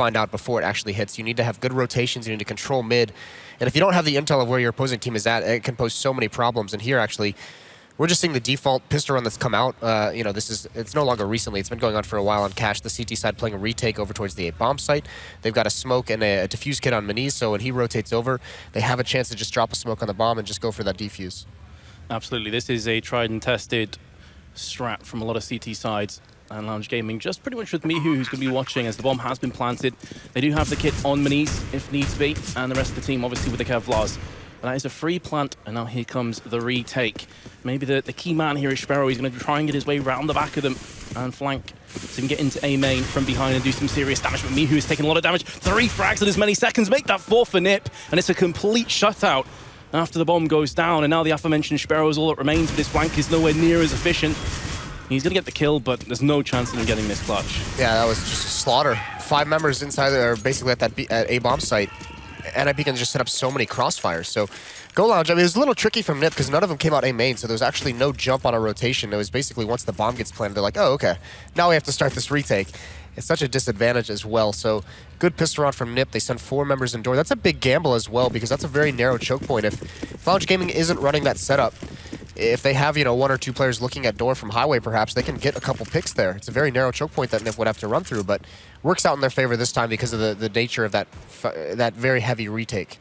find out before it actually hits. You need to have good rotations, you need to control mid, and if you don't have the intel of where your opposing team is at, it can pose so many problems. And here, actually, we're just seeing the default pistol run that's come out. You know, it's no longer recently. It's been going on for a while on Cache. The CT side playing a retake over towards the A bomb site. They've got a smoke and a defuse kit on Maniz, so when he rotates over, they have a chance to just drop a smoke on the bomb and just go for that defuse. Absolutely. This is a tried and tested strat from a lot of CT sides. And Lounge Gaming just pretty much with Mihu, who's going to be watching as the bomb has been planted. They do have the kit on Maniz if needs be, and the rest of the team obviously with the Kevlars. But that is a free plant, and now here comes the retake. Maybe the key man here is Sparrow. He's going to try and get his way around the back of them and flank so he can get into A main from behind and do some serious damage. But Mihu is taking a lot of damage. 3 frags in as many seconds. Make that 4 for Nip, and it's a complete shutout after the bomb goes down. And now the aforementioned Sparrow is all that remains, but his flank is nowhere near as efficient. He's going to get the kill, but there's no chance of him getting this clutch. Yeah, that was just a slaughter. 5 members inside, or basically at that at A bomb site. NIP can just set up so many crossfires. So Go Lounge, I mean, it was a little tricky from Nip because none of them came out A main, so there was actually no jump on a rotation. It was basically once the bomb gets planted, they're like, oh, okay, now we have to start this retake. It's such a disadvantage as well. So good pistol round from Nip. They send 4 members indoor. That's a big gamble as well because that's a very narrow choke point. If Lounge Gaming isn't running that setup, if they have, you know, 1 or 2 players looking at door from highway, perhaps, they can get a couple picks there. It's a very narrow choke point that Nip would have to run through, but works out in their favor this time because of the nature of that very heavy retake.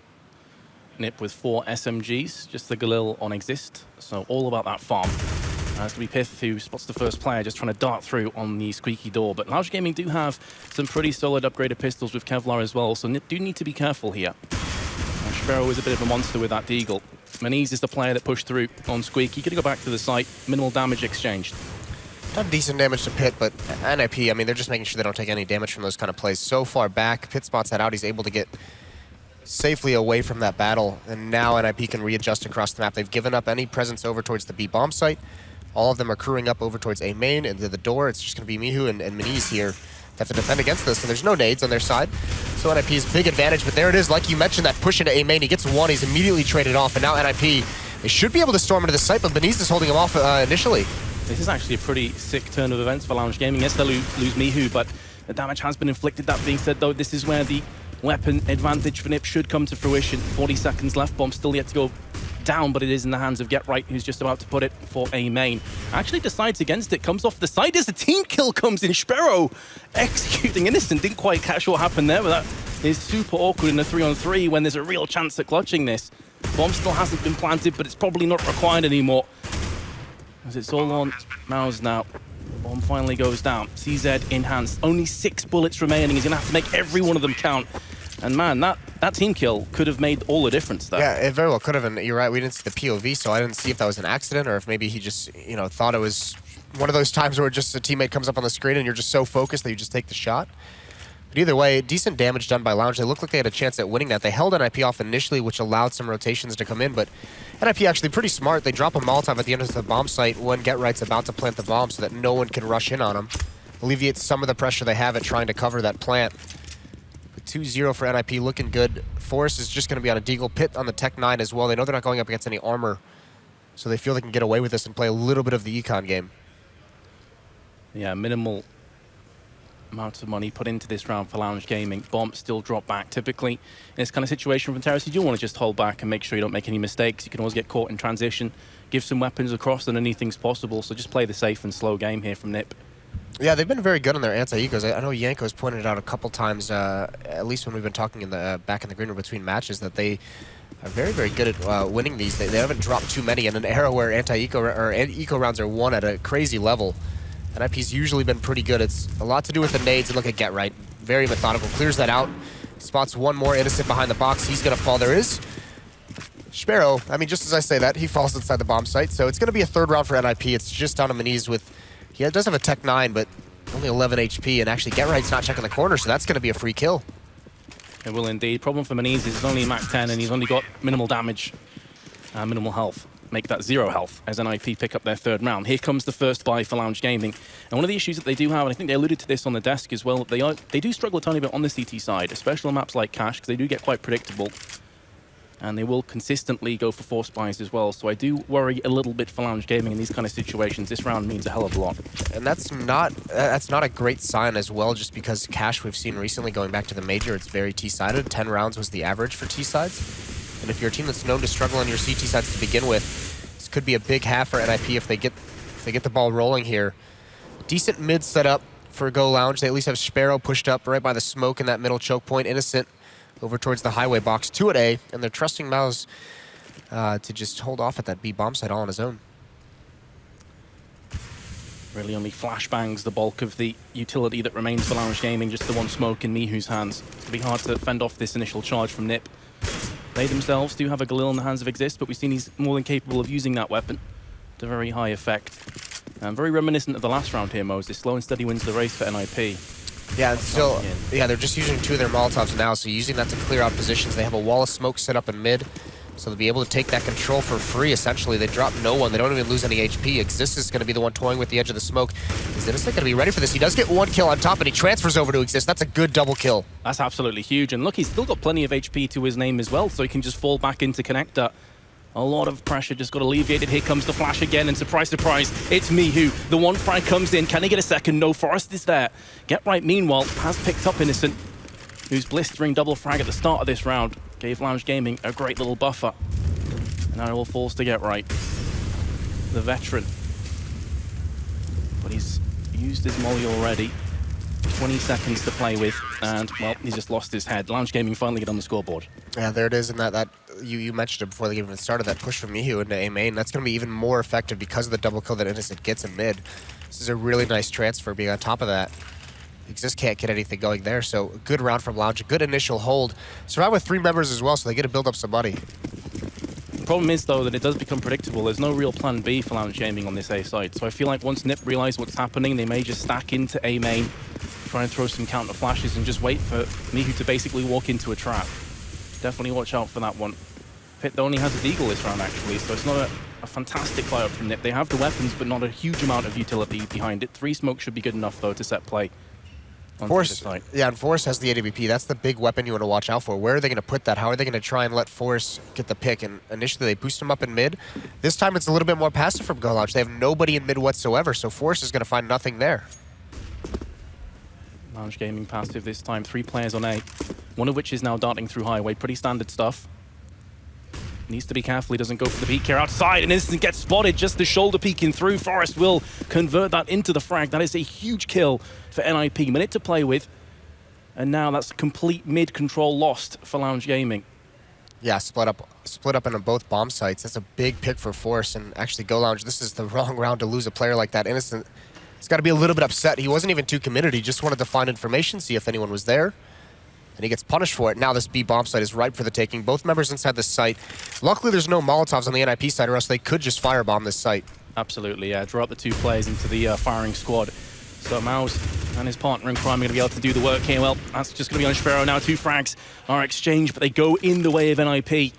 Nip with 4 SMGs, just the Galil on exist, so all about that farm. It's going to be Pith who spots the first player just trying to dart through on the squeaky door, but Lounge Gaming do have some pretty solid upgraded pistols with Kevlar as well, so Nip do need to be careful here. Sparrow is a bit of a monster with that Deagle. Maniz is the player that pushed through on Squeaky. Going to go back to the site. Minimal damage exchanged. Done decent damage to Pit, but NIP, I mean, they're just making sure they don't take any damage from those kind of plays. So far back, Pit spots that out. He's able to get safely away from that battle, and now NIP can readjust across the map. They've given up any presence over towards the B bomb site. All of them are crewing up over towards A main into the door. It's just going to be Mihu and Maniz here that have to defend against this, and there's no nades on their side. So NIP's big advantage, but there it is, like you mentioned, that push into A main. He gets 1, he's immediately traded off, and now NIP, they should be able to storm into the site, but Maniz is holding him off initially. This is actually a pretty sick turn of events for Lounge Gaming. Yes, they lose Mihu, but the damage has been inflicted. That being said, though, this is where the weapon advantage for Nip should come to fruition. 40 seconds left, bomb still yet to go down, but it is in the hands of Get Right, who's just about to put it for A main. Actually decides against it, comes off the side as the team kill comes in. Sparrow executing Innocent. Didn't quite catch what happened there, but that is super awkward in a 3-on-3 when there's a real chance at clutching this. Bomb still hasn't been planted, but it's probably not required anymore, as it's all on Mouse now. Bomb finally goes down. CZ enhanced. Only 6 bullets remaining. He's going to have to make every one of them count. And man, that team kill could have made all the difference there. Yeah, it very well could have, and you're right, we didn't see the POV, so I didn't see if that was an accident or if maybe he just, you know, thought it was one of those times where just a teammate comes up on the screen and you're just so focused that you just take the shot. But either way, decent damage done by Lounge. They looked like they had a chance at winning that. They held NIP off initially, which allowed some rotations to come in, but NIP actually pretty smart. They drop a Molotov at the end of the bomb site when Get Right's about to plant the bomb so that no one can rush in on him. Alleviates some of the pressure they have at trying to cover that plant. 2-0 for NIP, looking good. Forrest is just going to be on a Deagle. Pit on the Tech 9 as well. They know they're not going up against any armor, so they feel they can get away with this and play a little bit of the econ game. Yeah, minimal amount of money put into this round for Lounge Gaming. Bomb still drop back. Typically, in this kind of situation from Terrace, you do want to just hold back and make sure you don't make any mistakes. You can always get caught in transition, give some weapons across, and anything's possible. So just play the safe and slow game here from Nip. Yeah, they've been very good on their anti-ecos. I know Yanko's pointed it out a couple times, at least when we've been talking in the back in the green room between matches, that they are very, very good at winning these. They haven't dropped too many in an era where anti-eco or eco rounds are won at a crazy level. NIP's usually been pretty good. It's a lot to do with the nades, and look at Get Right. Very methodical. Clears that out. Spots 1 more Innocent behind the box. He's going to fall. There is Sparrow. I mean, just as I say that, he falls inside the bomb site. So it's going to be a 3rd round for NIP. It's just down to Maniz with... He does have a Tech 9, but only 11 HP, and actually Get Right's not checking the corner, so that's going to be a free kill. It will indeed. Problem for Maniz is he's only Mach 10, and he's only got minimal damage, minimal health. Make that 0 health as NIP pick up their 3rd round. Here comes the first buy for Lounge Gaming. And one of the issues that they do have, and I think they alluded to this on the desk as well, they do struggle a tiny bit on the CT side, especially on maps like Cache, because they do get quite predictable. And they will consistently go for force buys as well. So I do worry a little bit for Lounge Gaming in these kind of situations. This round means a hell of a lot. And that's not a great sign as well, just because Cache we've seen recently going back to the major, it's very T-sided. 10 rounds was the average for T-sides. And if you're a team that's known to struggle on your CT sides to begin with, this could be a big half for NIP if they get the ball rolling here. Decent mid setup for Go Lounge. They at least have Sparrow pushed up right by the smoke in that middle choke point. Innocent over towards the highway box, 2 at A, and they're trusting Mouse to just hold off at that B bomb site all on his own. Really only flashbangs the bulk of the utility that remains for Lounge Gaming, just the one smoke in Mihu's hands. It's going to be hard to fend off this initial charge from Nip. They themselves do have a Galil in the hands of Exist, but we've seen he's more than capable of using that weapon to very high effect. Very reminiscent of the last round here, Moses. Slow and steady wins the race for NIP. Yeah, and still, yeah, they're just using 2 of their Molotovs now, so using that to clear out positions. They have a wall of smoke set up in mid, so they'll be able to take that control for free, essentially. They drop no one. They don't even lose any HP. Exist is going to be the one toying with the edge of the smoke. Is Innocent going to be ready for this? He does get 1 kill on top, and he transfers over to Exist. That's a good double kill. That's absolutely huge. And look, he's still got plenty of HP to his name as well, so he can just fall back into Connector. A lot of pressure just got alleviated. Here comes the flash again, and surprise, surprise, it's Mihu. The one frag comes in. Can he get a second? No, Forrest is there. Get Right, meanwhile, has picked up Innocent, whose blistering double frag at the start of this round gave Lounge Gaming a great little buffer. And now it all falls to Get Right, the veteran. But he's used his molly already. 20 seconds to play with, and, well, he's just lost his head. Lounge Gaming finally get on the scoreboard. Yeah, there it is, and that you mentioned it before the game even started, that push from Mihu into A main. That's going to be even more effective because of the double kill that Innocent gets in mid. This is a really nice transfer being on top of that. Exist can't get anything going there, so a good round from Lounge, a good initial hold. Survive with 3 members as well, so they get to build up some money. The problem is, though, that it does become predictable. There's no real plan B for Lounge Gaming on this A side, so I feel like once Nip realize what's happening, they may just stack into A main, try and throw some counter flashes, and just wait for Mihu to basically walk into a trap. Definitely watch out for that one. Pit only has a deagle this round, actually, so it's not a fantastic buy up from Nip. They have the weapons, but not a huge amount of utility behind it. 3 smoke should be good enough, though, to set play. Force, yeah, and Force has the AWP. That's the big weapon you want to watch out for. Where are they going to put that? How are they going to try and let Force get the pick? And initially, they boost him up in mid. This time, it's a little bit more passive from Go Lounge. They have nobody in mid whatsoever, so Force is going to find nothing there. Lounge Gaming passive this time. 3 players on A, one of which is now darting through highway. Pretty standard stuff. Needs to be careful he doesn't go for the peek here outside, and Innocent gets spotted, just the shoulder peeking through. Forrest will convert that into the frag. That is a huge kill for NIP. Minute to play with, and now that's complete mid-control lost for Lounge Gaming. Yeah, split up into both bomb sites. That's a big pick for Force, and actually Go Lounge, this is the wrong round to lose a player like that. Innocent, he's got to be a little bit upset. He wasn't even too committed. He just wanted to find information, see if anyone was there. And he gets punished for it. Now this B bomb site is ripe for the taking. Both members inside the site. Luckily, there's no Molotovs on the NIP side, or else they could just firebomb this site. Absolutely, yeah. Draw up the 2 players into the firing squad. So Mouse and his partner in crime are going to be able to do the work here. Well, that's just going to be on Sparrow now. 2 frags are exchanged, but they go in the way of NIP.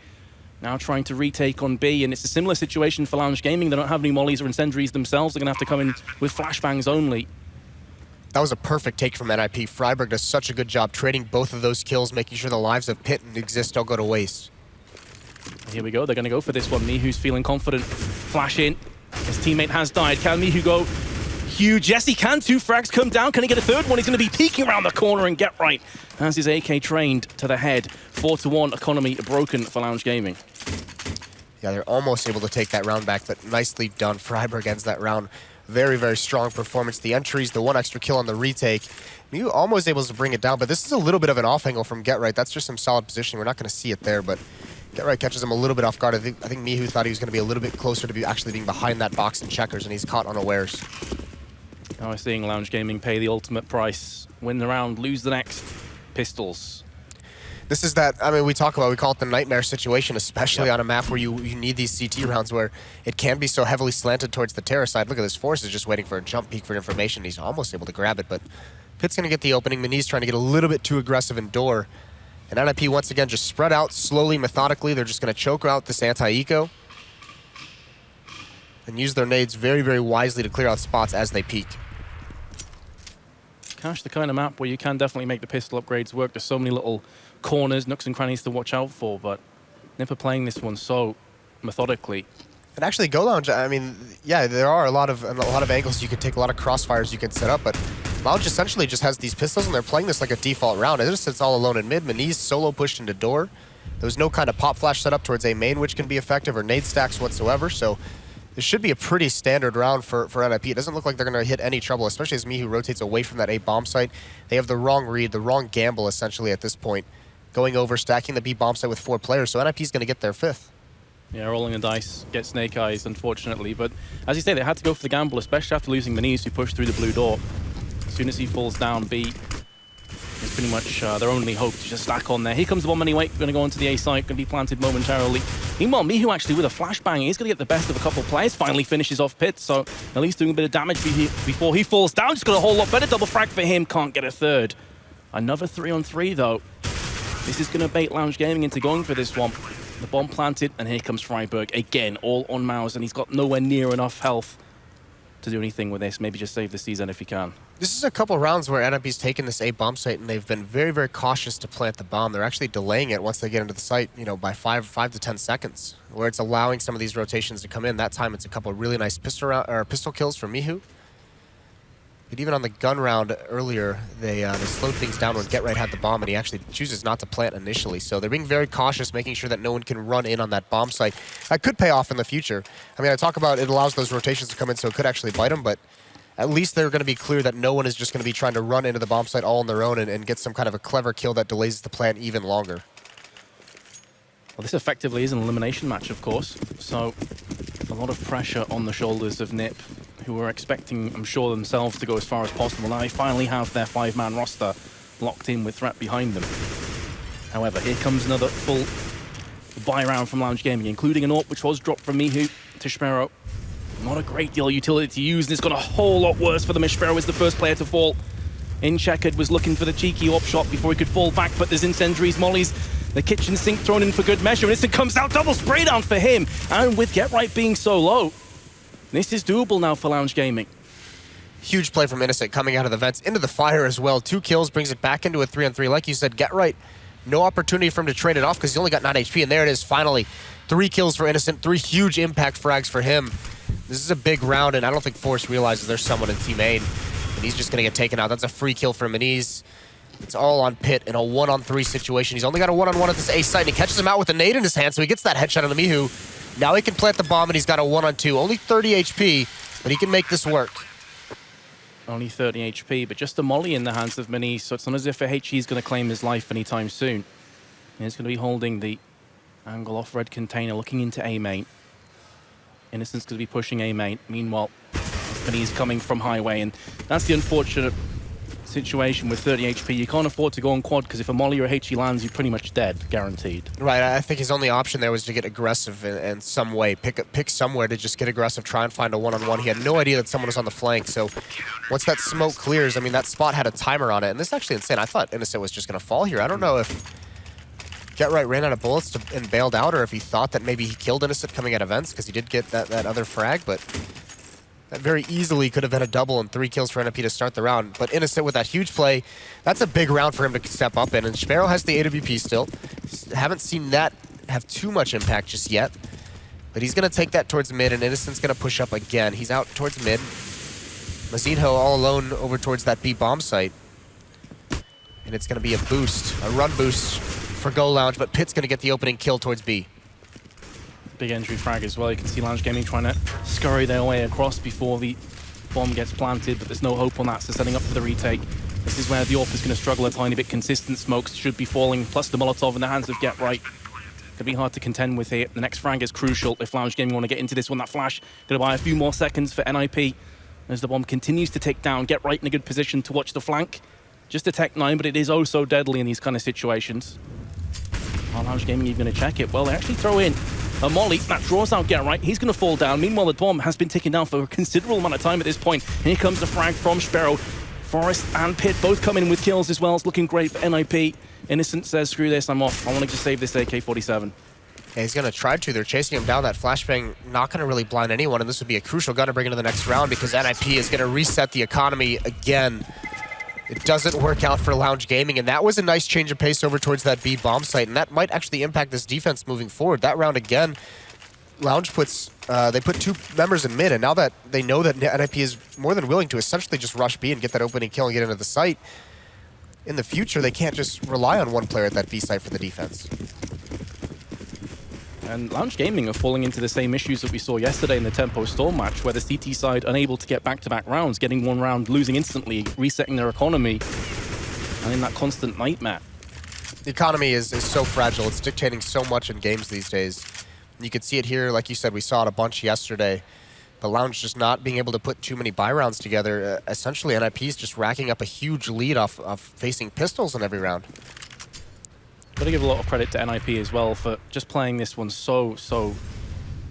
Now trying to retake on B, and it's a similar situation for Lounge Gaming. They don't have any mollies or incendiaries themselves. They're going to have to come in with flashbangs only. That was a perfect take from NIP. Freiburg does such a good job trading both of those kills, making sure the lives of Pit and Exist don't go to waste. Here we go. They're going to go for this one. Mihu's feeling confident. Flash in. His teammate has died. Can Mihu go huge? Yes, he can. 2 frags come down. Can he get a third one? He's going to be peeking around the corner, and Get Right has his AK trained to the head. 4-1 economy broken for Lounge Gaming. Yeah, they're almost able to take that round back, but nicely done. Freiburg ends that round. Very, very strong performance. The entries, the 1 extra kill on the retake. Mihu almost able to bring it down, but this is a little bit of an off angle from Get Right. That's just some solid positioning. We're not going to see it there, but Get Right catches him a little bit off guard. I think Mihu thought he was going to be a little bit closer to actually being behind that box in checkers, and he's caught unawares. Now we're seeing Lounge Gaming pay the ultimate price. Win the round, lose the next. Pistols. This is that, I mean, we call it the nightmare situation, especially on a map where you need these CT rounds where it can be so heavily slanted towards the Terra side. Look at this, Force is just waiting for a jump peek for information. He's almost able to grab it, but Pit's going to get the opening. Mani's trying to get a little bit too aggressive in door. And NIP once again just spread out slowly, methodically. They're just going to choke out this anti-eco and use their nades very, very wisely to clear out spots as they peek. Cache, the kind of map where you can definitely make the pistol upgrades work. There's so many little corners, nooks and crannies to watch out for, but Nip are playing this one so methodically. And actually, Go Lounge, I mean, yeah, there are a lot of angles you could take, a lot of crossfires you can set up, but Lounge essentially just has these pistols, and they're playing this like a default round. It just sits all alone in mid. Maniz solo pushed into door. There was no kind of pop flash set up towards A main, which can be effective, or nade stacks whatsoever, so this should be a pretty standard round for NIP. It doesn't look like they're going to hit any trouble, especially as miHu rotates away from that A bomb site. They have the wrong read, the wrong gamble, essentially, at this point. Going over, stacking the B bomb site with 4 players, so NIP is going to get their 5th. Yeah, rolling the dice, get Snake Eyes, unfortunately. But as you say, they had to go for the gamble, especially after losing Maniz, who pushed through the blue door. As soon as he falls down, B is pretty much their only hope to just stack on there. Here comes the bomb anyway. Going to go onto the A site, going to be planted momentarily. Meanwhile, miHu actually with a flashbang, he's going to get the best of a couple players. Finally finishes off Pit, so at least doing a bit of damage before he falls down. Just got a whole lot better. Double frag for him, can't get a third. Another 3-on-3 though. This is going to bait Lounge Gaming into going for this one. The bomb planted, and here comes Freiburg again, all on Mouse, and he's got nowhere near enough health to do anything with this. Maybe just save the season if he can. This is a couple rounds where NIP's taken this A bomb site, and they've been very, very cautious to plant the bomb. They're actually delaying it once they get into the site, you know, by 5 to 10 seconds, where it's allowing some of these rotations to come in. That time, it's a couple of really nice pistol kills from miHu. But even on the gun round earlier, they slowed things down when Get Right had the bomb, and he actually chooses not to plant initially. So they're being very cautious, making sure that no one can run in on that bomb site. That could pay off in the future. I mean, I talk about it allows those rotations to come in, so it could actually bite them, but at least they're going to be clear that no one is just going to be trying to run into the bomb site all on their own and get some kind of a clever kill that delays the plant even longer. Well, this effectively is an elimination match, of course. So a lot of pressure on the shoulders of Nip, who were expecting, I'm sure, themselves to go as far as possible. Now they finally have their 5-man roster locked in with threat behind them. However, here comes another full buy round from Lounge Gaming, including an AWP which was dropped from miHu to Sparrow. Not a great deal of utility to use, and it's got a whole lot worse for them as Sparrow is the first player to fall. In Checkered was looking for the cheeky AWP shot before he could fall back, but there's incendiaries, mollies, the kitchen sink thrown in for good measure, and it comes out, double spray down for him. And with Get Right being so low, this is doable now for Lounge Gaming. Huge play from Innocent coming out of the vents into the fire as well. 2 kills, brings it back into a 3-on-3. Like you said, Get Right, no opportunity for him to trade it off because he only got 9 HP, and there it is finally. 3 kills for Innocent, 3 huge impact frags for him. This is a big round, and I don't think Force realizes there's someone in Team A, and he's just going to get taken out. That's a free kill for Maniz. It's all on Pit in a 1-on-3 situation. He's only got a 1-on-1 at this A site, and he catches him out with a nade in his hand, so he gets that headshot on the miHu. Now he can plant the bomb, and he's got a 1-on-2. Only 30 HP, but he can make this work. Only 30 HP, but just a molly in the hands of Maniz, so it's not as if a HE is going to claim his life anytime soon. He's going to be holding the angle off red container, looking into A main. Innocent's going to be pushing A main. Meanwhile, Maniz coming from highway, and that's the unfortunate situation with 30 HP. You can't afford to go on quad because if a molly or a HE lands, you're pretty much dead, guaranteed. Right, I think his only option there was to get aggressive in some way. Pick somewhere to just get aggressive, try and find a 1-on-1. He had no idea that someone was on the flank, so once that smoke clears, I mean, that spot had a timer on it, and this is actually insane. I thought Innocent was just going to fall here. I don't know if Get Right ran out of bullets and bailed out, or if he thought that maybe he killed Innocent coming out of vents, because he did get that other frag, but that very easily could have been a double and 3 kills for NIP to start the round. But Innocent with that huge play, that's a big round for him to step up in. And Sparrow has the AWP still. Haven't seen that have too much impact just yet. But he's going to take that towards mid, and Innocent's going to push up again. He's out towards mid. Mazinho all alone over towards that B bomb site. And it's going to be a boost, a run boost for Go Lounge, but Pit's going to get the opening kill towards B. Big entry frag as well. You can see Lounge Gaming trying to scurry their way across before the bomb gets planted, but there's no hope on that, so setting up for the retake. This is where the AWP is going to struggle a tiny bit. Consistent smokes should be falling, plus the Molotov in the hands of Get Right. Could be hard to contend with here. The next frag is crucial if Lounge Gaming want to get into this one. That flash going to buy a few more seconds for NIP as the bomb continues to take down. Get Right in a good position to watch the flank. Just a Tech 9, but it is oh so deadly in these kind of situations. Are Lounge Gaming even going to check it? Well, they actually throw in a molly that draws out Get Right. He's going to fall down. Meanwhile, the bomb has been taken down for a considerable amount of time at this point. Here comes the frag from Sparrow. Forrest and Pit both coming in with kills as well. It's looking great for NIP. Innocent says, screw this, I'm off. I want to just save this AK-47. Yeah, he's going to try to. They're chasing him down. That flashbang not going to really blind anyone, and this would be a crucial gun to bring into the next round because NIP is going to reset the economy again. It doesn't work out for Lounge Gaming, and that was a nice change of pace over towards that B bomb site, and that might actually impact this defense moving forward. That round again, Lounge puts, they put 2 members in mid, and now that they know that NIP is more than willing to essentially just rush B and get that opening kill and get into the site, in the future, they can't just rely on one player at that B site for the defense. And Lounge Gaming are falling into the same issues that we saw yesterday in the Tempo Storm match, where the CT side unable to get back-to-back rounds, getting one round, losing instantly, resetting their economy, and in that constant nightmare. The economy is so fragile. It's dictating so much in games these days. You could see it here, like you said, we saw it a bunch yesterday. The Lounge just not being able to put too many buy rounds together. Essentially, NIP is just racking up a huge lead off of facing pistols in every round. Got to give a lot of credit to NIP as well for just playing this one so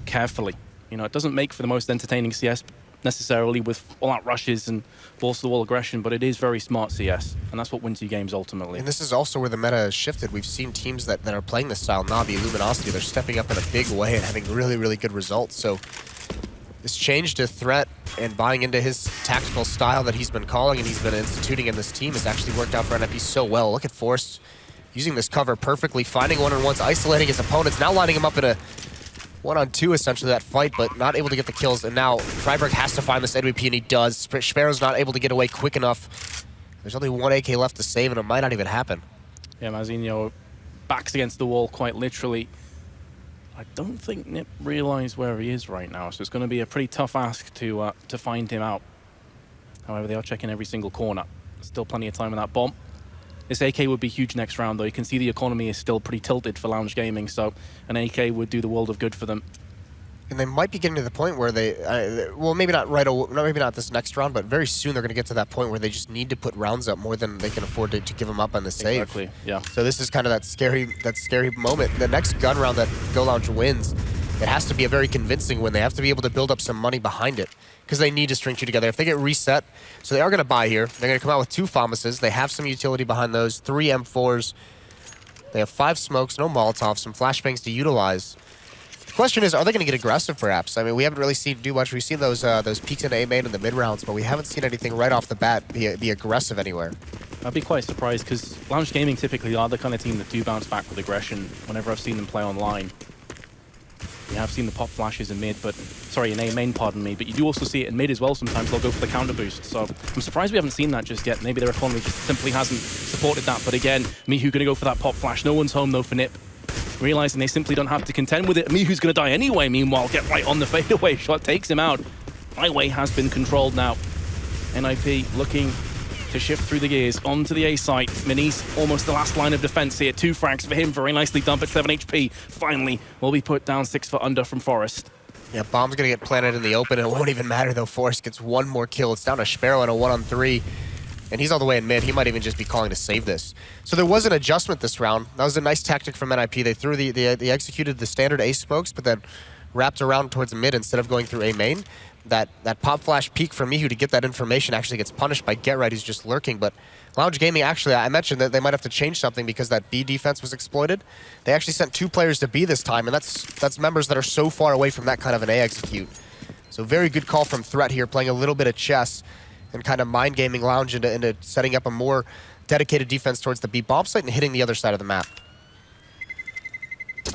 carefully. You know, it doesn't make for the most entertaining CS necessarily with all out rushes and balls-to-the-wall aggression, but it is very smart CS, and that's what wins you games ultimately. And this is also where the meta has shifted. We've seen teams that are playing this style, Navi, Luminosity, they're stepping up in a big way and having really good results. So this change to Threat and buying into his tactical style that he's been calling and he's been instituting in this team has actually worked out for NIP so well. Look at Force using this cover perfectly, finding one-on-ones, isolating his opponents, now lining him up in a 1-on-2 essentially that fight, but not able to get the kills. And now Freiburg has to find this MVP, and he does. Sparrow's not able to get away quick enough. There's only 1 AK left to save, and it might not even happen. Yeah, Mazinho backs against the wall quite literally. I don't think Nip realized where he is right now, so it's going to be a pretty tough ask to find him out. However, they are checking every single corner. Still plenty of time in that bomb. This AK would be huge next round, though. You can see the economy is still pretty tilted for Lounge Gaming, so an AK would do the world of good for them. And they might be getting to the point where they, well, maybe not right away, maybe not this next round, but very soon they're going to get to that point where they just need to put rounds up more than they can afford to give them up on the save. Exactly, yeah. So this is kind of that scary moment. The next gun round that Go Lounge wins, it has to be a very convincing win. They have to be able to build up some money behind it because they need to string two together. If they get reset, so they are going to buy here. They're going to come out with 2 Famuses. They have some utility behind those, 3 M4s. They have 5 smokes, no Molotovs, some flashbangs to utilize. The question is, are they going to get aggressive, perhaps? I mean, we haven't really seen do much. We've seen those peaks in A main in the mid rounds, but we haven't seen anything right off the bat be aggressive anywhere. I'd be quite surprised because Lounge Gaming typically are the kind of team that do bounce back with aggression whenever I've seen them play online. You have seen the pop flashes in mid, but sorry, in A main, pardon me, but you do also see it in mid as well. Sometimes they'll go for the counter boost. So I'm surprised we haven't seen that just yet. Maybe their economy just simply hasn't supported that. But again, Mihu gonna go for that pop flash. No one's home though for Nip. Realizing they simply don't have to contend with it. Mihu's gonna die anyway, meanwhile, get right on the fadeaway shot, takes him out. Highway has been controlled now. NIP looking to shift through the gears onto the A site. Minis, almost the last line of defense here. 2 frags for him, very nicely done, but 7 HP. Finally, will be put down 6 for under from Forest. Yeah, bomb's gonna get planted in the open, and it won't even matter though. Forest gets 1 more kill. It's down to Sparrow and a 1-on-3. And he's all the way in mid. He might even just be calling to save this. So there was an adjustment this round. That was a nice tactic from NIP. They threw they executed the standard A smokes, but then wrapped around towards mid instead of going through A main. That pop flash peek from Mihu to get that information actually gets punished by Get Right, who's just lurking. But Lounge Gaming, actually, I mentioned that they might have to change something because that B defense was exploited. They actually sent 2 players to B this time, and that's members that are so far away from that kind of an A execute. So very good call from Threat here, playing a little bit of chess and kind of mind gaming Lounge into setting up a more dedicated defense towards the B bomb site and hitting the other side of the map.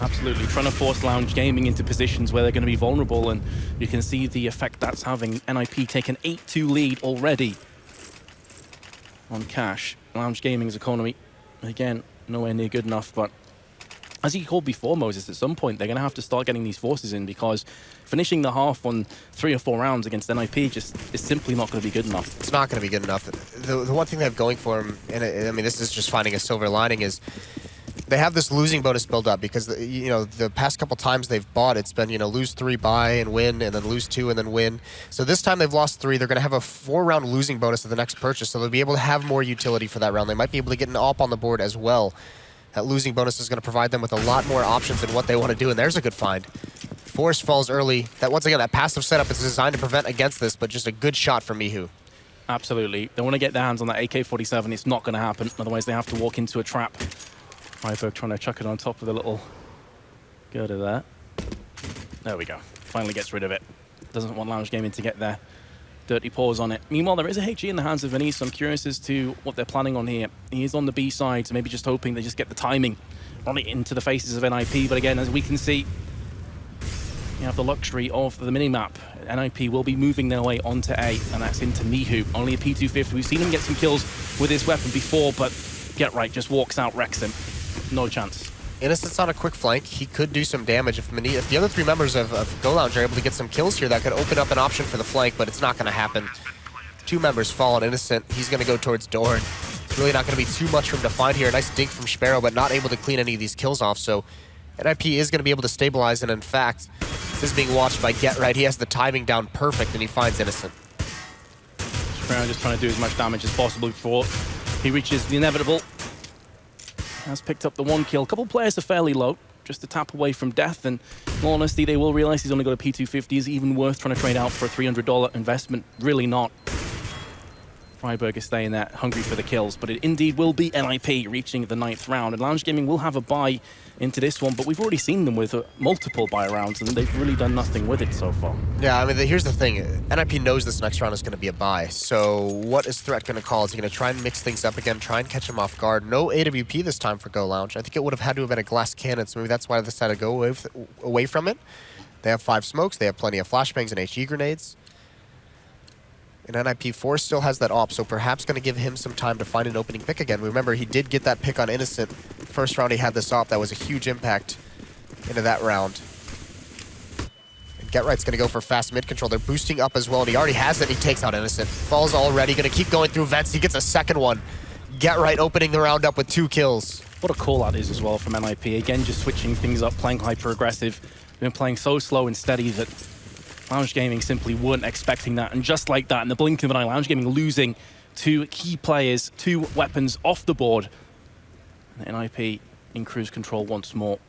Absolutely, trying to force Lounge Gaming into positions where they're going to be vulnerable, and you can see the effect that's having. NIP take an 8-2 lead already on Cache. Lounge Gaming's economy, again, nowhere near good enough, but as you called before, Moses, at some point they're going to have to start getting these forces in because finishing the half on 3 or 4 rounds against NIP just is simply not going to be good enough. It's not going to be good enough. The one thing they have going for them, and I mean, this is just finding a silver lining, is they have this losing bonus build up because the past couple times they've bought, it's been lose 3, buy and win, and then lose 2 and then win. So this time they've lost 3. They're going to have a 4-round losing bonus at the next purchase, so they'll be able to have more utility for that round. They might be able to get an AWP on the board as well. That losing bonus is going to provide them with a lot more options in what they want to do, and there's a good find. Force falls early. That once again, that passive setup is designed to prevent against this, but just a good shot from Mihu. Absolutely. They want to get their hands on that AK-47. It's not going to happen. Otherwise, they have to walk into a trap. Freiburg trying to chuck it on top of the little girder there. There we go. Finally gets rid of it. Doesn't want Lounge Gaming to get there. Dirty paws on it. Meanwhile, there is a HE in the hands of Venice, so I'm curious as to what they're planning on here. He is on the B side, so maybe just hoping they just get the timing right into the faces of NIP. But again, as we can see, you have the luxury of the minimap. NIP will be moving their way onto A, and that's into Mihu. Only a P250. We've seen him get some kills with his weapon before, but Get Right just walks out, wrecks him. No chance. Innocent's on a quick flank. He could do some damage. If the other 3 members of Go Lounge are able to get some kills here, that could open up an option for the flank, but it's not going to happen. 2 members fall on Innocent. He's going to go towards Dorn. It's really not going to be too much for him to find here. A nice dink from Sparrow, but not able to clean any of these kills off, so NIP is going to be able to stabilize, and in fact, this is being watched by Get Right. He has the timing down perfect, and he finds Innocent. Sparrow just trying to do as much damage as possible before he reaches the inevitable. Has picked up the 1 kill. A couple players are fairly low, just a tap away from death, and in all honesty, they will realize he's only got a P250. Is it even worth trying to trade out for a $300 investment? Really not. Freiburg is staying there, hungry for the kills, but it indeed will be NIP reaching the 9th round, and Lounge Gaming will have a bye into this one, but we've already seen them with multiple bye rounds, and they've really done nothing with it so far. Yeah, I mean, here's the thing. NIP knows this next round is going to be a bye, so what is Threat going to call? Is he going to try and mix things up again, try and catch him off guard? No AWP this time for Go Lounge. I think it would have had to have been a glass cannon, so maybe that's why they decided to go away from it. They have 5 smokes, they have plenty of flashbangs and HE grenades. And NIP4 still has that op, so perhaps going to give him some time to find an opening pick again. Remember, he did get that pick on Innocent. First round he had this op. That was a huge impact into that round. And Get Right's going to go for fast mid control. They're boosting up as well, and he already has it. He takes out Innocent. Falls already. Going to keep going through vents. He gets a second one. Get Right opening the round up with 2 kills. What a call out is as well from NIP. Again, just switching things up, playing hyper-aggressive. Been playing so slow and steady that Lounge Gaming simply weren't expecting that, and just like that, in the blink of an eye, Lounge Gaming losing 2 key players, 2 weapons off the board. And NIP in cruise control once more.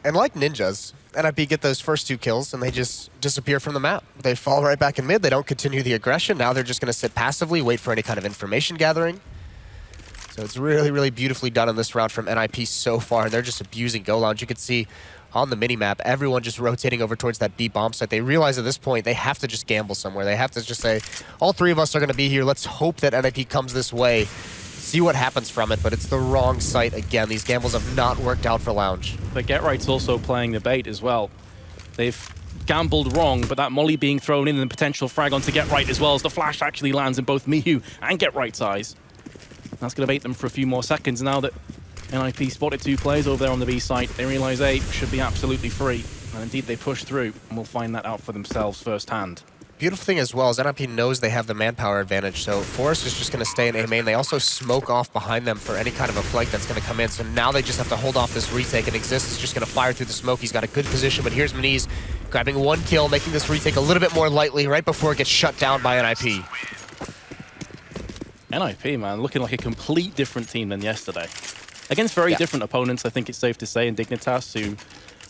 And like ninjas, NIP get those first 2 kills, and they just disappear from the map. They fall right back in mid. They don't continue the aggression. Now they're just going to sit passively, wait for any kind of information gathering. So it's really, really beautifully done in this round from NIP so far, and they're just abusing Go Lounge. You can see on the minimap, everyone just rotating over towards that B bomb site. They realize at this point they have to just gamble somewhere. They have to just say, all 3 of us are going to be here. Let's hope that NIP comes this way. See what happens from it, but it's the wrong site again. These gambles have not worked out for Lounge. But Get Right's also playing the bait as well. They've gambled wrong, but that molly being thrown in and the potential frag onto Get Right as well as the flash actually lands in both Mihu and Get Right's eyes. That's going to bait them for a few more seconds. Now that NIP spotted 2 players over there on the B site, they realize A should be absolutely free. And indeed, they push through, and we'll find that out for themselves firsthand. Beautiful thing as well is NIP knows they have the manpower advantage, so Forrest is just going to stay in A main. They also smoke off behind them for any kind of a flank that's going to come in, so now they just have to hold off this retake, and Exist is just going to fire through the smoke. He's got a good position, but here's Maniz grabbing 1 kill, making this retake a little bit more lightly right before it gets shut down by NIP. NIP, man, looking like a complete different team than yesterday. Against very different opponents, I think it's safe to say, in Dignitas, who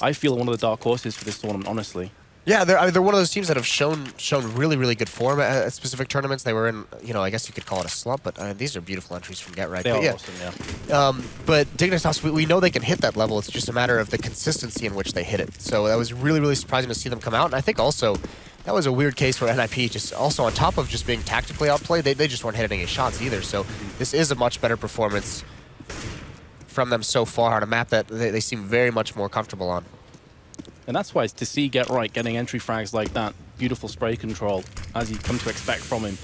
I feel are one of the dark horses for this tournament, honestly. Yeah, they're one of those teams that have shown really, really good form at specific tournaments. They were in, you know, I guess you could call it a slump, but these are beautiful entries from Get Right. They are awesome, yeah. But Dignitas, we know they can hit that level. It's just a matter of the consistency in which they hit it. So that was really, really surprising to see them come out. And I think also that was a weird case where NIP just also on top of just being tactically outplayed, they just weren't hitting any shots either. So this is a much better performance from them so far on a map that they seem very much more comfortable on. And that's why to see Get Right getting entry frags like that, beautiful spray control, as you come to expect from him,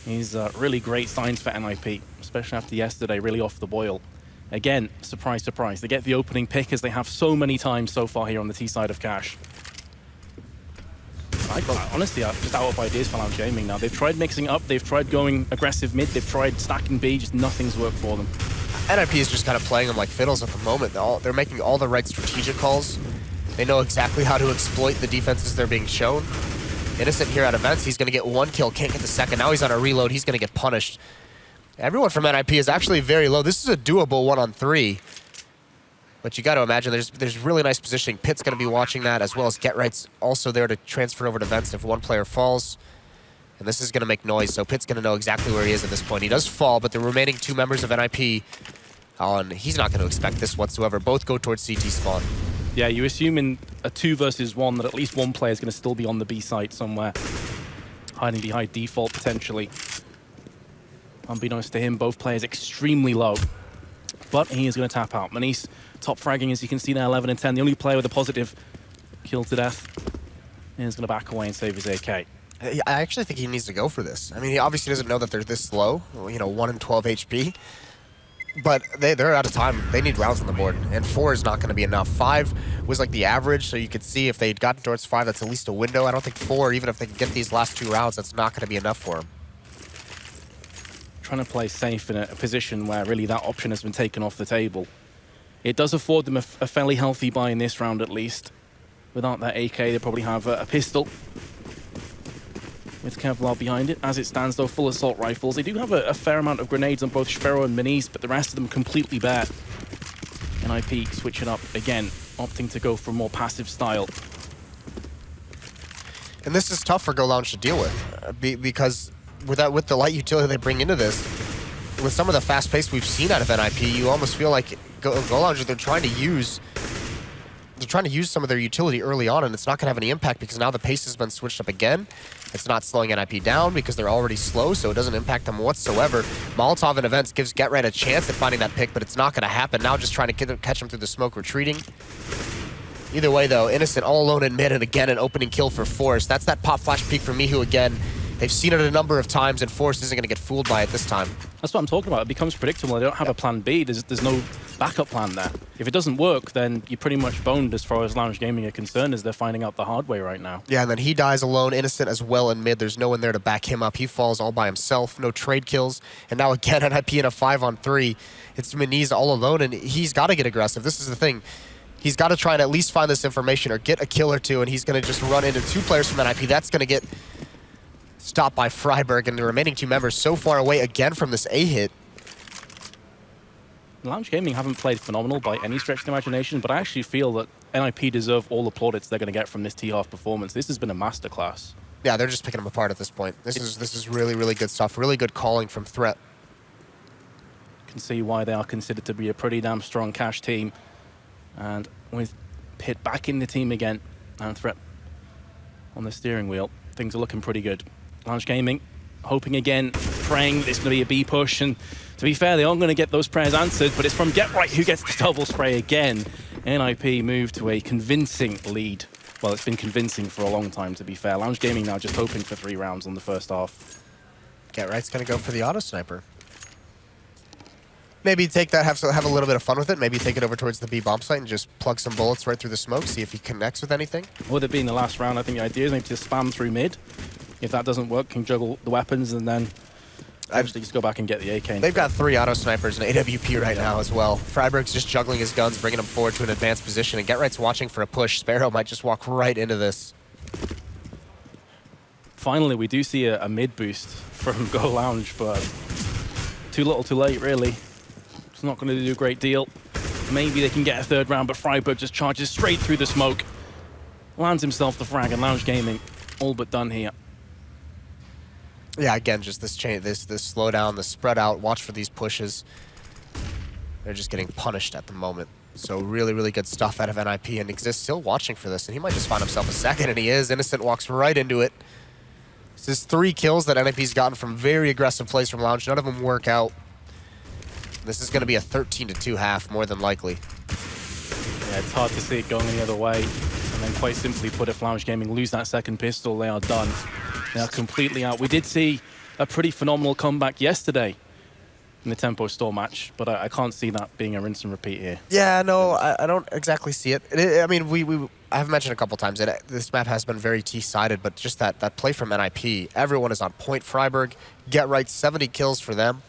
is really great signs for NIP, especially after yesterday, really off the boil. Again, surprise, surprise, they get the opening pick as they have so many times so far here on the T side of Cache. Honestly, I'm just out of ideas for Lounge Gaming now. They've tried mixing up, they've tried going aggressive mid, they've tried stacking B, just nothing's worked for them. NIP is just kind of playing them like fiddles at the moment. They're making all the right strategic calls. They know exactly how to exploit the defenses they're being shown. Innocent here at events, he's going to get 1 kill, can't get the second. Now he's on a reload, he's going to get punished. Everyone from NIP is actually very low. This is a doable 1-on-3. But you got to imagine there's really nice positioning. Pitt's going to be watching that, as well as Get Right's also there to transfer over to vents if one player falls. And this is going to make noise, so Pitt's going to know exactly where he is at this point. He does fall, but the remaining 2 members of NIP, he's not going to expect this whatsoever. Both go towards CT spawn. Yeah, you assume in a 2 versus 1 that at least one player is going to still be on the B site somewhere. hiding behind default potentially. Unbeknownst to him, both players extremely low. But he is going to tap out. Manice top fragging, as you can see now, 11 and 10. The only player with a positive kill to death is going to back away and save his AK. I actually think he needs to go for this. I mean, he obviously doesn't know that they're this low, you know, 1 in 12 HP. But they're out of time. They need rounds on the board, and 4 is not going to be enough. 5 was like the average, so you could see if they'd gotten towards 5, that's at least a window. I don't think 4, even if they can get these last 2 rounds, that's not going to be enough for them. Trying to play safe in a position where really that option has been taken off the table. It does afford them a fairly healthy buy in this round at least. Without that AK, they probably have a pistol with Kevlar behind it. As it stands though, full assault rifles. They do have a fair amount of grenades on both Sparrow and Manice, but the rest of them completely bare. NIP switching up again, opting to go for a more passive style. And this is tough for Go Lounge to deal with, because with the light utility they bring into this, with some of the fast pace we've seen out of NIP, you almost feel like Go Lounge, they're trying to use some of their utility early on, and it's not going to have any impact because now the pace has been switched up again. It's not slowing NIP down because they're already slow, so it doesn't impact them whatsoever. Molotov in events gives GetRight a chance at finding that pick, but it's not going to happen. Now just trying to catch him through the smoke, retreating. Either way, though, Innocent all alone in mid, and again an opening kill for Force. That's that pop flash peek from Mihu again. They've seen it a number of times, and Force isn't going to get fooled by it this time. That's what I'm talking about. It becomes predictable. They don't have a plan B. There's no backup plan there. If it doesn't work, then you're pretty much boned as far as Lounge Gaming are concerned, as they're finding out the hard way right now. Yeah, and then he dies alone, Innocent as well in mid. There's no one there to back him up. He falls all by himself, no trade kills. And now again, NIP in a 5-on-3. It's Maniz all alone, and he's got to get aggressive. This is the thing. He's got to try and at least find this information or get a kill or two, and he's going to just run into 2 players from NIP. That's going to get stopped by Freiburg, and the remaining 2 members so far away again from this A hit. Lounge Gaming haven't played phenomenal by any stretch of the imagination, but I actually feel that NIP deserve all the plaudits they're going to get from this T-half performance. This has been a masterclass. Yeah, they're just picking them apart at this point. This is really, really good stuff. Really good calling from Threat. You can see why they are considered to be a pretty damn strong Cache team. And with Pit back in the team again, and Threat on the steering wheel, things are looking pretty good. Lounge Gaming hoping again, praying it's going to be a B push, and to be fair, they aren't going to get those prayers answered, but it's from GetRight who gets the double spray again. NIP moved to a convincing lead. Well, it's been convincing for a long time, to be fair. Lounge Gaming now just hoping for 3 rounds on the first half. GetRight's going to go for the auto sniper. Maybe take that, have a little bit of fun with it. Maybe take it over towards the B bomb site and just plug some bullets right through the smoke, see if he connects with anything. With it being the last round, I think the idea is maybe to spam through mid. If that doesn't work, can juggle the weapons and then actually just go back and get the AK. They've got 3 auto snipers and AWP right now as well. Freiburg's just juggling his guns, bringing him forward to an advanced position, and GetRight's watching for a push. Sparrow might just walk right into this. Finally, we do see a mid boost from Go Lounge, but too little too late, really. It's not going to do a great deal. Maybe they can get a 3rd round, but Freiburg just charges straight through the smoke. Lands himself the frag, and Lounge Gaming all but done here. Yeah, again, just this slowdown, the spread out, watch for these pushes. They're just getting punished at the moment. So really, really good stuff out of NIP, and Exist still watching for this, and he might just find himself a second, and he is. Innocent walks right into it. This is 3 kills that NIP's gotten from very aggressive plays from Lounge. None of them work out. This is going to be a 13-2 half, more than likely. Yeah, it's hard to see it going the other way. And then quite simply put, if Lounge Gaming lose that 2nd pistol, they are done. They are completely out. We did see a pretty phenomenal comeback yesterday in the Tempo Store match, but I can't see that being a rinse and repeat here. Yeah, no, I don't exactly see it. I mean, I've mentioned a couple times that this map has been very T-sided, but just that play from NIP, everyone is on point. Freiburg, GetRight, 70 kills for them.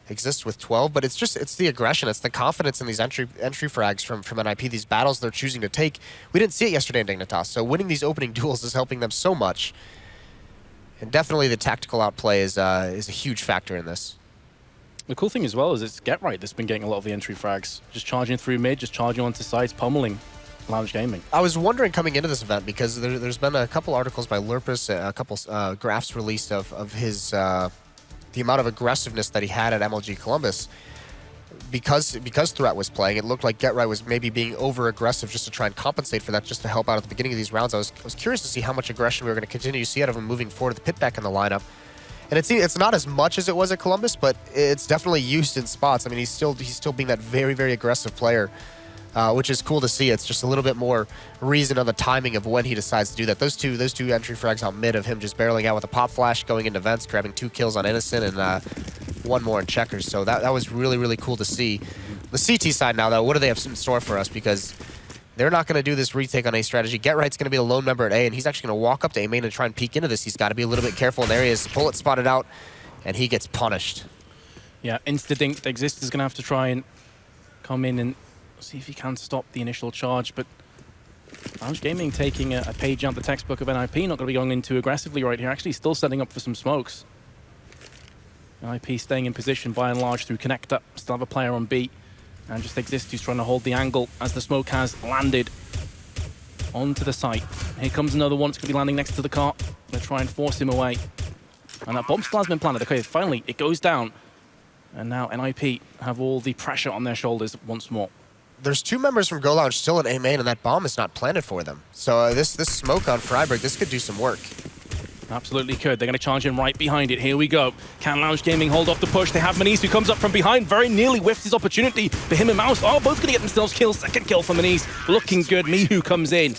Exist with 12, but it's the aggression, it's the confidence in these entry frags from NIP, these battles they're choosing to take. We didn't see it yesterday in Dignitas, so winning these opening duels is helping them so much. And definitely the tactical outplay is a huge factor in this. The cool thing as well is it's GetRight that's been getting a lot of the entry frags. Just charging through mid, just charging onto sites, pummeling Lounge Gaming. I was wondering coming into this event, because there's been a couple articles by Lurpus, a couple graphs released of his the amount of aggressiveness that he had at MLG Columbus. because Threat was playing, it looked like GetRight was maybe being over-aggressive just to try and compensate for that, just to help out at the beginning of these rounds. I was curious to see how much aggression we were going to continue to see out of him moving forward, the pit back in the lineup. And it's not as much as it was at Columbus, but it's definitely used in spots. I mean, he's still being that very, very aggressive player, which is cool to see. It's just a little bit more reason on the timing of when he decides to do that. Those two entry frags out mid of him just barreling out with a pop flash, going into vents, grabbing 2 kills on Innocent, and one more in checkers. So that was really, really cool to see. The CT side now, though, what do they have in store for us? Because they're not going to do this retake on A strategy. GetRight's going to be the lone member at A, and he's actually going to walk up to A main and try and peek into this. He's got to be a little bit careful in there. He has Bullet spotted out, and he gets punished. Yeah, Instinct Exist is going to have to try and come in and see if he can stop the initial charge, but Lounge Gaming taking a page out the textbook of NIP, not going to be going in too aggressively right here. Actually still setting up for some smokes. NIP staying in position by and large through connector. Still have a player on B. And just Exist who's trying to hold the angle as the smoke has landed onto the site. Here comes another one. It's going to be landing next to the car. Going to try and force him away. And that bomb still has been planted. Okay, finally it goes down. And now NIP have all the pressure on their shoulders once more. There's 2 members from Go Lounge still in A main, and that bomb is not planted for them. So this smoke on Freiburg, this could do some work. Absolutely could. They're going to charge in right behind it. Here we go. Can Lounge Gaming hold off the push? They have Manise, who comes up from behind. Very nearly whiffed his opportunity. But him and Mouse are both going to get themselves kills. Second kill for Manise. Looking good. Mihu comes in.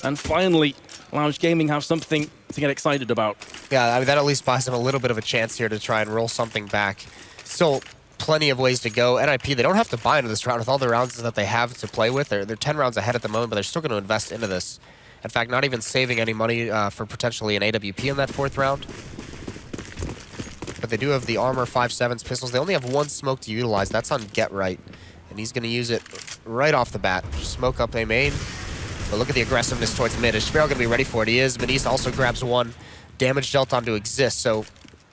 And finally, Lounge Gaming have something to get excited about. Yeah, I mean, that at least buys them a little bit of a chance here to try and roll something back. Still plenty of ways to go. NIP, they don't have to buy into this round with all the rounds that they have to play with. They're 10 rounds ahead at the moment, but they're still going to invest into this. In fact, not even saving any money for potentially an AWP in that 4th round. But they do have the armor, 5.7s, pistols. They only have 1 smoke to utilize. That's on GetRight. And he's going to use it right off the bat. Just smoke up A main. But look at the aggressiveness towards mid. Is Sparrow going to be ready for it? He is. Manise also grabs 1. Damage dealt onto Exist. So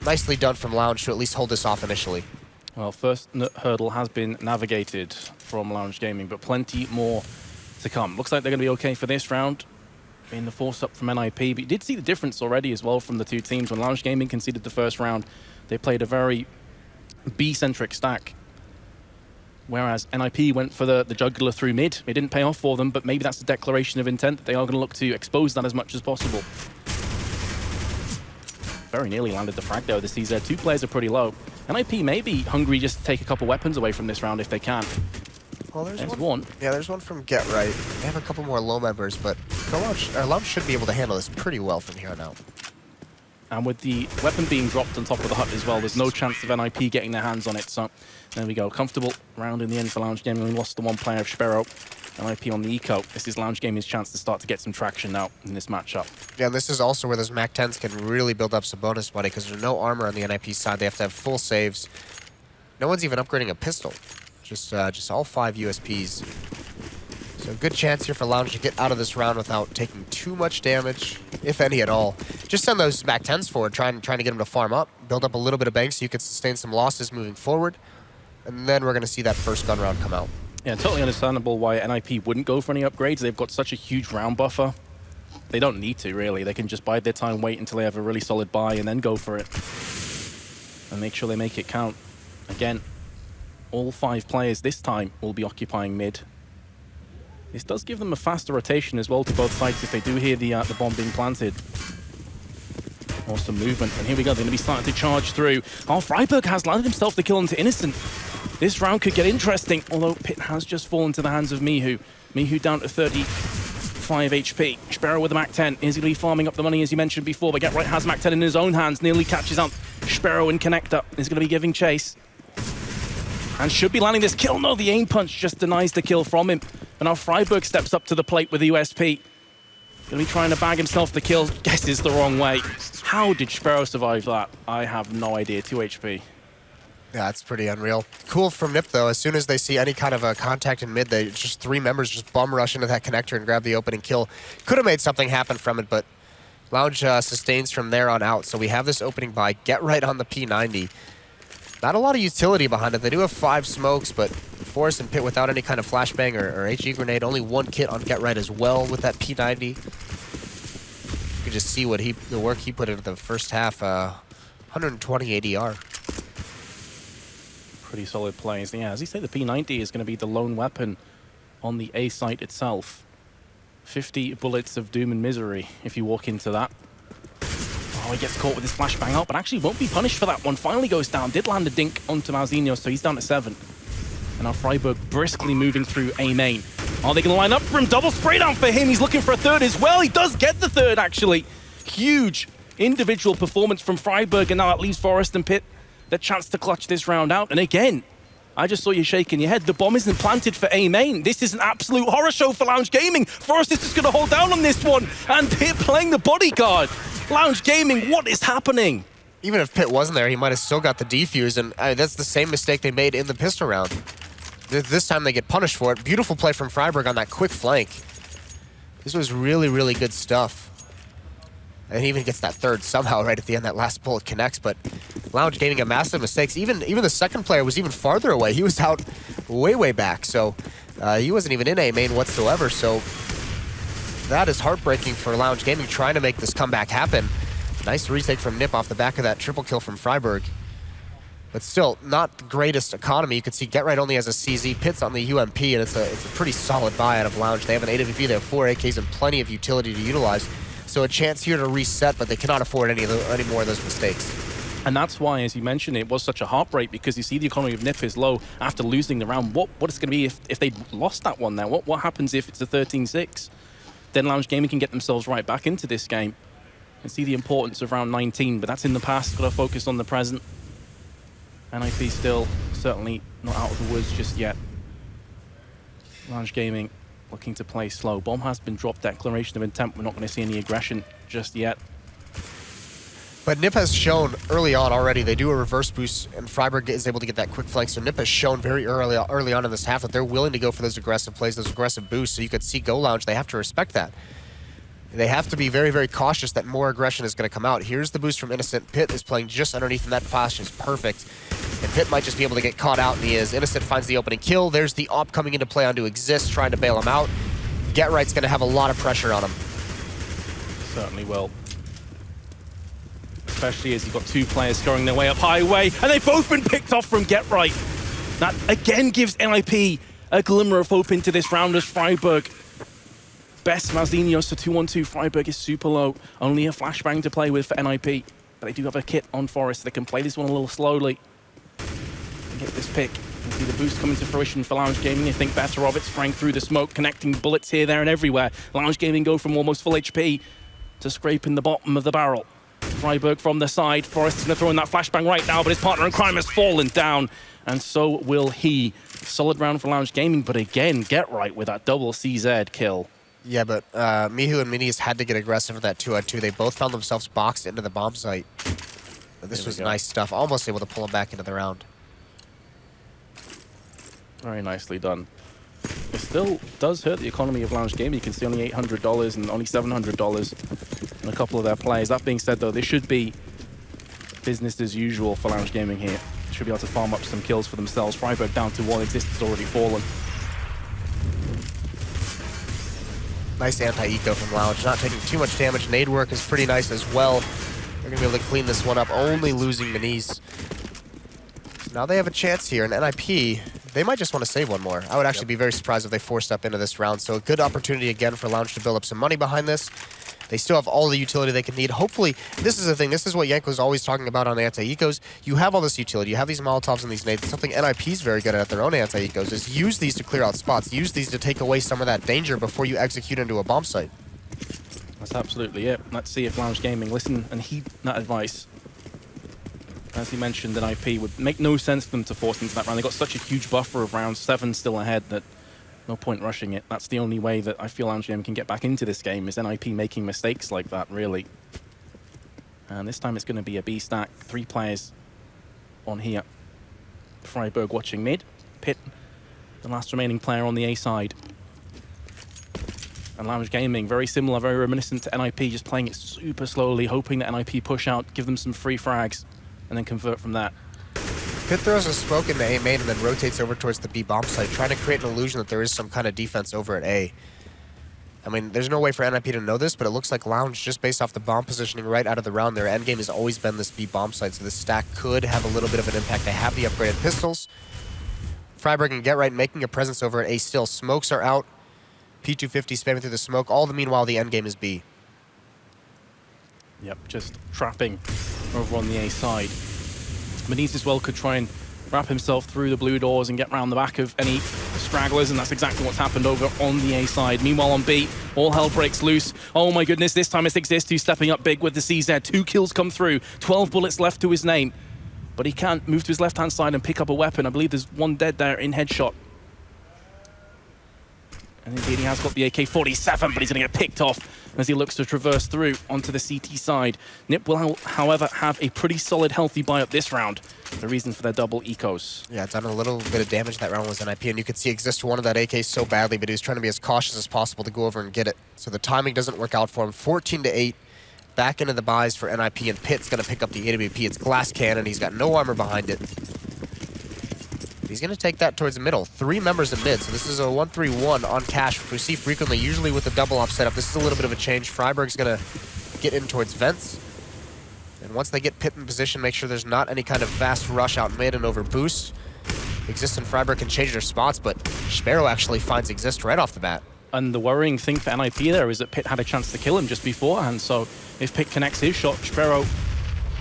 nicely done from Lounge to at least hold this off initially. Well, first hurdle has been navigated from Lounge Gaming, but plenty more to come. Looks like they're going to be okay for this round. In the force up from NIP, but you did see the difference already as well from the 2 teams. When Lounge Gaming conceded the first round, they played a very B-centric stack, whereas NIP went for the jugular through mid. It didn't pay off for them, but maybe that's a declaration of intent that they are going to look to expose that as much as possible. Very nearly landed the frag though. The CZ 2 players are pretty low. NIP may be hungry just to take a couple weapons away from this round if they can. Well, there's one. Yeah, there's one from GetRight. They have a couple more low members, but Lounge should be able to handle this pretty well from here on out. And with the weapon being dropped on top of the hut as well, there's no chance of NIP getting their hands on it. So there we go. Comfortable round in the end for Lounge Gaming. We lost the 1 player of Sparrow. NIP on the eco. This is Lounge Gaming's chance to start to get some traction now in this matchup. Yeah, and this is also where those MAC-10s can really build up some bonus money because there's no armor on the NIP side. They have to have full saves. No one's even upgrading a pistol. Just all 5 USPs. So good chance here for Lounge to get out of this round without taking too much damage, if any at all. Just send those MAC-10s forward, trying to get them to farm up, build up a little bit of bank so you can sustain some losses moving forward. And then we're going to see that first gun round come out. Yeah, totally understandable why NIP wouldn't go for any upgrades. They've got such a huge round buffer. They don't need to, really. They can just bide their time, wait until they have a really solid buy, and then go for it. And make sure they make it count. Again, all 5 players this time will be occupying mid. This does give them a faster rotation as well to both sides if they do hear the bomb being planted. Awesome movement. And here we go. They're going to be starting to charge through. Oh, Freiburg has landed himself the kill into Innocent. This round could get interesting, although Pit has just fallen to the hands of Mihu. Mihu down to 35 HP. Sparrow with the MAC-10 is going to be farming up the money as you mentioned before, but GetRight has MAC-10 in his own hands. Nearly catches out Sparrow in connector. Is going to be giving chase. And should be landing this kill. No, the aim punch just denies the kill from him. And now Freiburg steps up to the plate with the USP. Gonna be trying to bag himself the kill. Guesses the wrong way. How did Sparrow survive that? I have no idea. 2 HP. Yeah, it's pretty unreal. Cool from Nip, though. As soon as they see any kind of a contact in mid, they just 3 members just bum rush into that connector and grab the opening kill. Could have made something happen from it, but Lounge sustains from there on out. So we have this opening by GetRight on the P90. Not a lot of utility behind it. They do have 5 smokes, but Forrest and Pit without any kind of flashbang or HE grenade. Only 1 kit on GetRight as well with that P90. You can just see what the work he put into the first half. 120 ADR. Pretty solid plays. Yeah, as you say, the P90 is going to be the lone weapon on the A site itself. 50 bullets of doom and misery if you walk into that. Oh, he gets caught with his flashbang out, but actually won't be punished for that one. Finally goes down. Did land a dink onto Malzinho, so he's down to 7. And now Freiburg briskly moving through A main. Are they going to line up for him? Double spray down for him. He's looking for a third as well. He does get the third, actually. Huge individual performance from Freiburg, and now that leaves Forest and Pitt the chance to clutch this round out. And again, I just saw you shaking your head. The bomb isn't planted for A main. This is an absolute horror show for Lounge Gaming. Forest is just going to hold down on this one, and Pitt playing the bodyguard. Lounge Gaming, what is happening? Even if Pitt wasn't there, he might have still got the defuse, and that's the same mistake they made in the pistol round. This time they get punished for it. Beautiful play from Freiburg on that quick flank. This was really, really good stuff. And he even gets that third somehow right at the end. That last bullet connects, but Lounge Gaming had massive mistakes. Even the second player was even farther away. He was out way, way back, so he wasn't even in A main whatsoever. So that is heartbreaking for Lounge Gaming, trying to make this comeback happen. Nice retake from Nip off the back of that triple kill from Freiburg. But still, not the greatest economy. You can see Get Right only has a CZ, Pitt's on the UMP, and it's a pretty solid buy out of Lounge. They have an AWP, they have 4 AKs and plenty of utility to utilize. So a chance here to reset, but they cannot afford any more of those mistakes. And that's why, as you mentioned, it was such a heartbreak, because you see the economy of Nip is low after losing the round. What it's going to be if they lost that one now? What happens if it's a 13-6? Then Lounge Gaming can get themselves right back into this game and see the importance of round 19, but that's in the past. Got to focus on the present. NIP still certainly not out of the woods just yet. Lounge Gaming looking to play slow. Bomb has been dropped, declaration of intent. We're not going to see any aggression just yet. But Nip has shown early on already, they do a reverse boost, and Freiburg is able to get that quick flank. So Nip has shown very early on in this half that they're willing to go for those aggressive plays, those aggressive boosts. So you could see Go Lounge, they have to respect that. They have to be very, very cautious that more aggression is going to come out. Here's the boost from Innocent. Pitt is playing just underneath, and that flash is perfect. And Pitt might just be able to get caught out, and he is. Innocent finds the opening kill. There's the op coming into play onto Exist, trying to bail him out. Get Right's going to have a lot of pressure on him. Certainly will. Especially as you've got 2 players scoring their way up highway, and they've both been picked off from Get Right. That again gives NIP a glimmer of hope into this round as Freiburg best Malzinho, so 2-1-2. Freiburg is super low. Only a flashbang to play with for NIP. But they do have a kit on Forest. They can play this one a little slowly and get this pick. You see the boost coming to fruition for Lounge Gaming. You think better of it, sprang through the smoke, connecting bullets here, there, and everywhere. Lounge Gaming go from almost full HP to scraping the bottom of the barrel. Freiburg from the side. Forrest is going to throw in that flashbang right now, but his partner in crime has fallen down, and so will he. Solid round for Lounge Gaming, but again, Get Right with that double CZ kill. Yeah, but Mihu and Minis had to get aggressive in that 2-on-2. They both found themselves boxed into the bomb site. But this was nice stuff. Almost able to pull them back into the round. Very nicely done. It still does hurt the economy of Lounge Gaming. You can see only $800 and only $700 in a couple of their players. That being said, though, this should be business as usual for Lounge Gaming here. Should be able to farm up some kills for themselves. Freiburg down to 1. Exist has already fallen. Nice anti-eco from Lounge, not taking too much damage. Nade work is pretty nice as well. They're going to be able to clean this one up, only losing Minis. So now they have a chance here, and NIP, they might just want to save one more. I would actually be very surprised if they forced up into this round. So a good opportunity again for Lounge to build up some money behind this. They still have all the utility they can need. Hopefully, this is the thing. This is what Yanko's always talking about on anti-ecos. You have all this utility. You have these Molotovs and these nades. It's something NIP's very good at their own anti-ecos, is use these to clear out spots. Use these to take away some of that danger before you execute into a bomb site. That's absolutely it. Let's see if Lounge Gaming listen and heed that advice. As he mentioned, that IP would make no sense for them to force into that round. They got such a huge buffer of round 7 still ahead that no point rushing it. That's the only way that I feel Lounge Gaming can get back into this game, is NIP making mistakes like that, really. And this time it's going to be a B stack. 3 players on here. Freiburg watching mid. Pitt, the last remaining player on the A side. And Lounge Gaming, very similar, very reminiscent to NIP, just playing it super slowly, hoping that NIP push out, give them some free frags, and then convert from that. Pitt throws a smoke into A main and then rotates over towards the B bomb site, trying to create an illusion that there is some kind of defense over at A. I mean, there's no way for NIP to know this, but it looks like Lounge, just based off the bomb positioning right out of the round, their endgame has always been this B bomb site, so this stack could have a little bit of an impact. They have the upgraded pistols. Freiburg and Get Right making a presence over at A still. Smokes are out. P250 spamming through the smoke. All the meanwhile, the endgame is B. Yep, just trapping over on the A side. Maniz as well could try and wrap himself through the blue doors and get round the back of any stragglers, and that's exactly what's happened over on the A side. Meanwhile on B, all hell breaks loose. Oh my goodness, this time it's Exist who's stepping up big with the CZ. 2 kills come through, 12 bullets left to his name. But he can't move to his left-hand side and pick up a weapon. I believe there's one dead there in headshot. And indeed he has got the AK-47, but he's going to get picked off as he looks to traverse through onto the CT side. Nip will, however, have a pretty solid, healthy buy up this round. The reason for their double ecos. Yeah, done a little bit of damage that round was NIP, and you could see Exist wanted that AK so badly, but he was trying to be as cautious as possible to go over and get it. So the timing doesn't work out for him. 14-8, back into the buys for NIP, and Pitt's going to pick up the AWP. It's glass cannon. He's got no armor behind it. He's going to take that towards the middle. 3 members in mid, so this is a 1-3-1 on Cache, which we see frequently, usually with the double off setup. This is a little bit of a change. Freiburg's going to get in towards vents. And once they get Pitt in position, make sure there's not any kind of fast rush out mid and over boost. Exist and Freiburg can change their spots, but Sparrow actually finds Exist right off the bat. And the worrying thing for NIP there is that Pitt had a chance to kill him just beforehand, so if Pitt connects his shot, Sparrow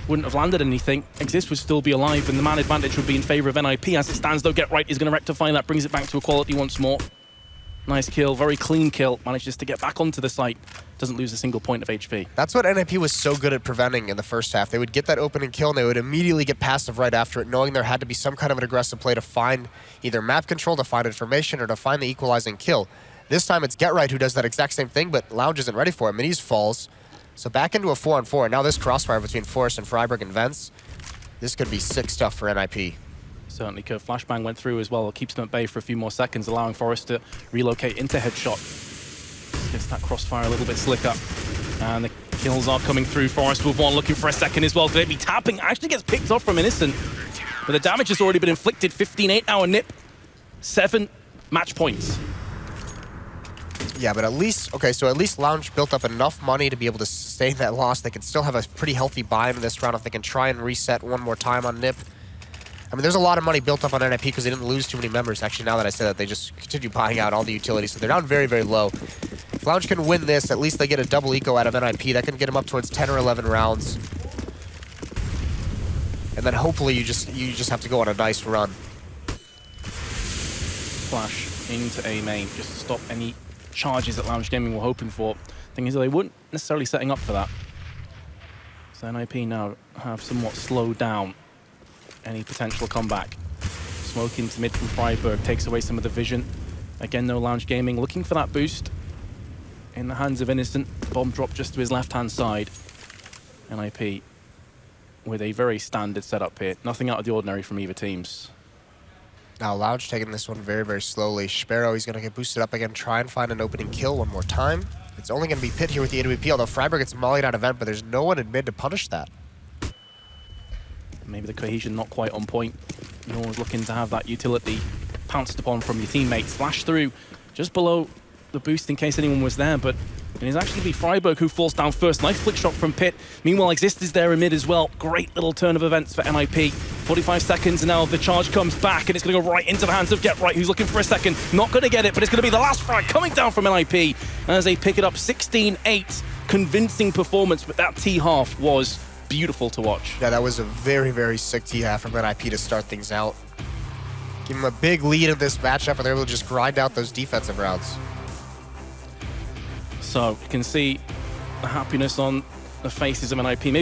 wouldn't have landed anything. Exist would still be alive, and the man advantage would be in favor of NIP. As it stands, though, Get Right is going to rectify that, brings it back to equality once more. Nice kill, very clean kill. Manages to get back onto the site. Doesn't lose a single point of HP. That's what NIP was so good at preventing in the first half. They would get that opening kill, and they would immediately get passive right after it, knowing there had to be some kind of an aggressive play to find either map control, to find information, or to find the equalizing kill. This time it's Get Right who does that exact same thing, but Lounge isn't ready for it. Minis falls. So back into a 4-on-4. Now this crossfire between Forest and Freiburg and Vents. This could be sick stuff for NIP. Certainly could. Flashbang went through as well. It keeps them at bay for a few more seconds, allowing Forest to relocate into headshot. Gets that crossfire a little bit slicker. And the kills are coming through. Forest with one, looking for a second as well. Could it be tapping? Actually gets picked off from Innocent. But the damage has already been inflicted. 15-8 now, and Nip. 7 match points. Yeah, but at least, okay, so at least Lounge built up enough money to be able to sustain that loss. They can still have a pretty healthy buy in this round if they can try and reset one more time on Nip. I mean, there's a lot of money built up on NIP because they didn't lose too many members. Actually, now that I said that, they just continue buying out all the utilities, so they're down very, very low. If Lounge can win this, at least they get a double eco out of NIP. That can get them up towards 10 or 11 rounds. And then hopefully you just have to go on a nice run. Flash into A main, just to stop any charges that Lounge Gaming were hoping for. Thing is, they weren't necessarily setting up for that. So NIP now have somewhat slowed down any potential comeback. Smoke into mid from Freiburg takes away some of the vision. Again, no Lounge Gaming looking for that boost. In the hands of Innocent, bomb drop just to his left-hand side. NIP with a very standard setup here. Nothing out of the ordinary from either teams. Now Lounge taking this one very, very slowly. Sparrow, he's going to get boosted up again, try and find an opening kill one more time. It's only going to be Pitt here with the AWP, although Freiburg gets mollied out of vent, but there's no one in mid to punish that. Maybe the cohesion not quite on point. You're always looking to have that utility pounced upon from your teammates. Flash through just below the boost in case anyone was there, but it is actually be Freiburg who falls down first. Nice flick shot from Pitt. Meanwhile, Exist is there in mid as well. Great little turn of events for NIP. 45 seconds and now the charge comes back and it's going to go right into the hands of Get Right, who's looking for a second. Not going to get it, but it's going to be the last frag coming down from NIP as they pick it up 16-8. Convincing performance, but that T-half was beautiful to watch. Yeah, that was a very, very sick T-half from NIP to start things out. Give them a big lead in this matchup and they're able to just grind out those defensive rounds. So you can see the happiness on the faces of NIP.